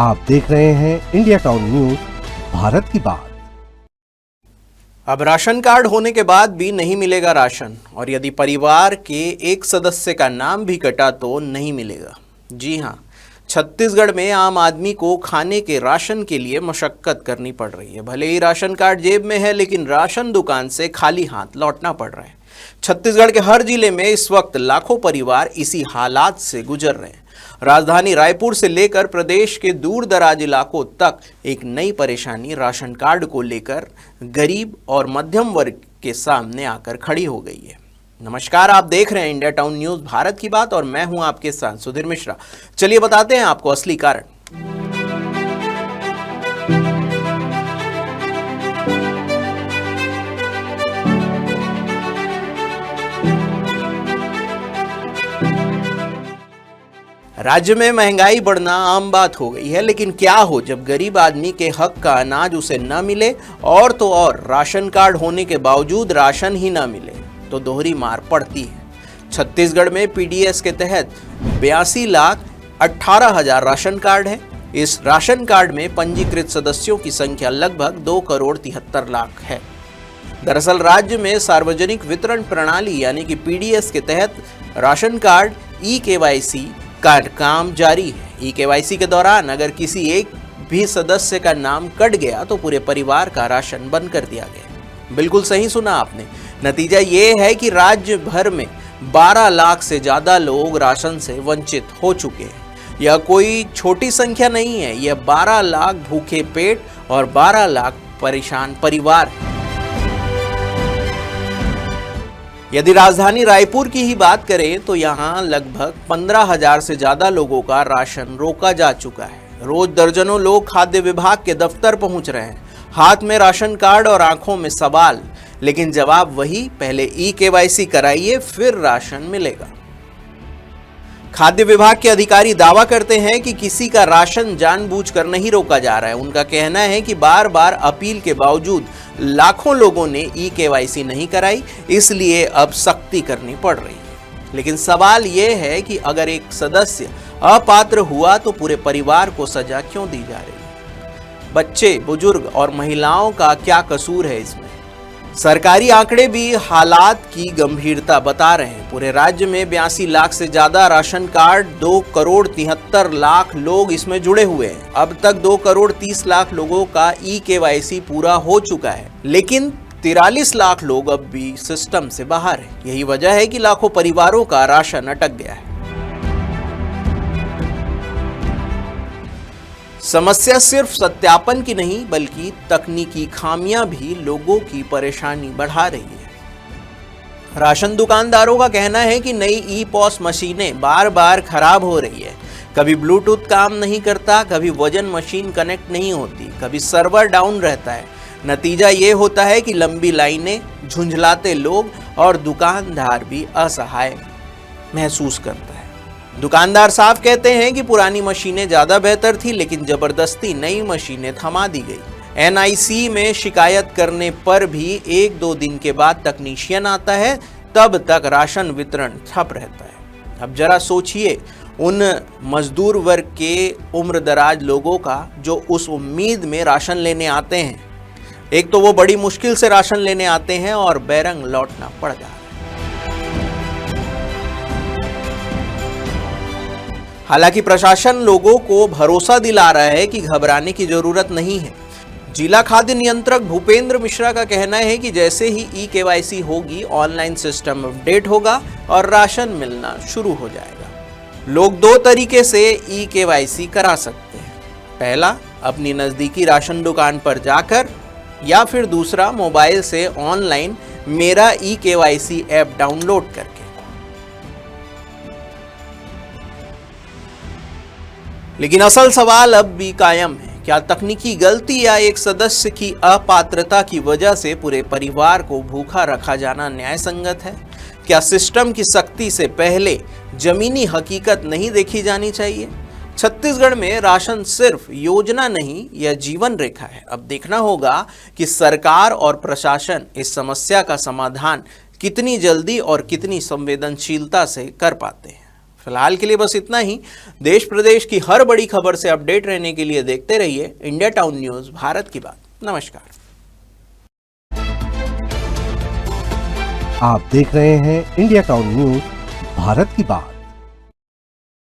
आप देख रहे हैं इंडिया टाउन न्यूज, भारत की बात। अब राशन कार्ड होने के बाद भी नहीं मिलेगा राशन, और यदि परिवार के एक सदस्य का नाम भी कटा तो नहीं मिलेगा। जी हां, छत्तीसगढ़ में आम आदमी को खाने के राशन के लिए मशक्कत करनी पड़ रही है। भले ही राशन कार्ड जेब में है, लेकिन राशन दुकान से खाली हाथ लौटना पड़ रहा है। छत्तीसगढ़ के हर जिले में इस वक्त लाखों परिवार इसी हालात से गुजर रहे हैं। राजधानी रायपुर से लेकर प्रदेश के दूर दराज इलाकों तक एक नई परेशानी राशन कार्ड को लेकर गरीब और मध्यम वर्ग के सामने आकर खड़ी हो गई है। नमस्कार, आप देख रहे हैं इंडिया टाउन न्यूज, भारत की बात, और मैं हूं आपके साथ सुधीर मिश्रा। चलिए बताते हैं आपको असली कारण। राज्य में महंगाई बढ़ना आम बात हो गई है, लेकिन क्या हो जब गरीब आदमी के हक का अनाज उसे न मिले, और तो और राशन कार्ड होने के बावजूद राशन ही न मिले तो दोहरी मार पड़ती है। छत्तीसगढ़ में पीडीएस के तहत 82,18,000 राशन कार्ड है। इस राशन कार्ड में पंजीकृत सदस्यों की संख्या लगभग 2,73,00,000 है। दरअसल राज्य में सार्वजनिक वितरण प्रणाली यानी कि पीडीएस के तहत राशन कार्ड ई-केवाईसी का काम जारी है। ई-केवाईसी के दौरान अगर किसी एक भी सदस्य का नाम कट गया तो पूरे परिवार का राशन बंद कर दिया गया। बिल्कुल सही सुना आपने। नतीजा ये है कि राज्य भर में 12 लाख से ज्यादा लोग राशन से वंचित हो चुके हैं। यह कोई छोटी संख्या नहीं है, यह 12 लाख भूखे पेट और 12 लाख परेशान परिवार है। यदि राजधानी रायपुर की ही बात करें तो यहाँ लगभग 15,000 से ज्यादा लोगों का राशन रोका जा चुका है। रोज दर्जनों लोग खाद्य विभाग के दफ्तर पहुंच रहे हैं, हाथ में राशन कार्ड और आंखों में सवाल, लेकिन जवाब वही, पहले ई-केवाईसी कराइए फिर राशन मिलेगा। खाद्य विभाग के अधिकारी दावा करते हैं कि किसी का राशन जानबूझकर नहीं रोका जा रहा है। उनका कहना है कि बार बार अपील के बावजूद लाखों लोगों ने ई-केवाईसी नहीं कराई, इसलिए अब सख्ती करनी पड़ रही है। लेकिन सवाल यह है कि अगर एक सदस्य अपात्र हुआ तो पूरे परिवार को सजा क्यों दी जा रही है? बच्चे, बुजुर्ग और महिलाओं का क्या कसूर है इसमें? सरकारी आंकड़े भी हालात की गंभीरता बता रहे हैं। पूरे राज्य में 82 लाख से ज्यादा राशन कार्ड, 2,73,00,000 लोग इसमें जुड़े हुए हैं। अब तक 2,30,00,000 लोगों का ई-केवाईसी पूरा हो चुका है, लेकिन 43 लाख लोग अब भी सिस्टम से बाहर हैं। यही वजह है कि लाखों परिवारों का राशन अटक गया है। समस्या सिर्फ सत्यापन की नहीं, बल्कि तकनीकी खामियां भी लोगों की परेशानी बढ़ा रही है। राशन दुकानदारों का कहना है कि नई ई-पॉस मशीनें बार बार खराब हो रही है। कभी ब्लूटूथ काम नहीं करता, कभी वजन मशीन कनेक्ट नहीं होती, कभी सर्वर डाउन रहता है। नतीजा ये होता है कि लंबी लाइनें, झुंझलाते लोग और दुकानदार भी असहाय महसूस करता है। दुकानदार साफ कहते हैं कि पुरानी मशीनें ज्यादा बेहतर थी, लेकिन जबरदस्ती नई मशीनें थमा दी गई। एनआईसी में शिकायत करने पर भी 1-2 दिन के बाद तकनीशियन आता है, तब तक राशन वितरण ठप रहता है। अब जरा सोचिए उन मजदूर वर्ग के उम्रदराज लोगों का जो उस उम्मीद में राशन लेने आते हैं। एक तो वो बड़ी मुश्किल से राशन लेने आते हैं और बैरंग लौटना पड़ जाता है। हालांकि प्रशासन लोगों को भरोसा दिला रहा है कि घबराने की जरूरत नहीं है। जिला खाद्य नियंत्रक भूपेंद्र मिश्रा का कहना है कि जैसे ही ई-केवाईसी होगी, ऑनलाइन सिस्टम अपडेट होगा और राशन मिलना शुरू हो जाएगा। लोग 2 तरीके से ई-केवाईसी करा सकते हैं। पहला, अपनी नजदीकी राशन दुकान पर जाकर, या फिर दूसरा, मोबाइल से ऑनलाइन मेरा ई-केवाईसी ऐप डाउनलोड करके। लेकिन असल सवाल अब भी कायम है। क्या तकनीकी गलती या एक सदस्य की अपात्रता की वजह से पूरे परिवार को भूखा रखा जाना न्याय संगत है? क्या सिस्टम की सख्ती से पहले जमीनी हकीकत नहीं देखी जानी चाहिए? छत्तीसगढ़ में राशन सिर्फ योजना नहीं, यह जीवन रेखा है। अब देखना होगा कि सरकार और प्रशासन इस समस्या का समाधान कितनी जल्दी और कितनी संवेदनशीलता से कर पाते हैं। फिलहाल के लिए बस इतना ही। देश प्रदेश की हर बड़ी खबर से अपडेट रहने के लिए देखते रहिए इंडिया टाउन न्यूज़ भारत की बात। नमस्कार। आप देख रहे हैं इंडिया टाउन न्यूज़ भारत की बात।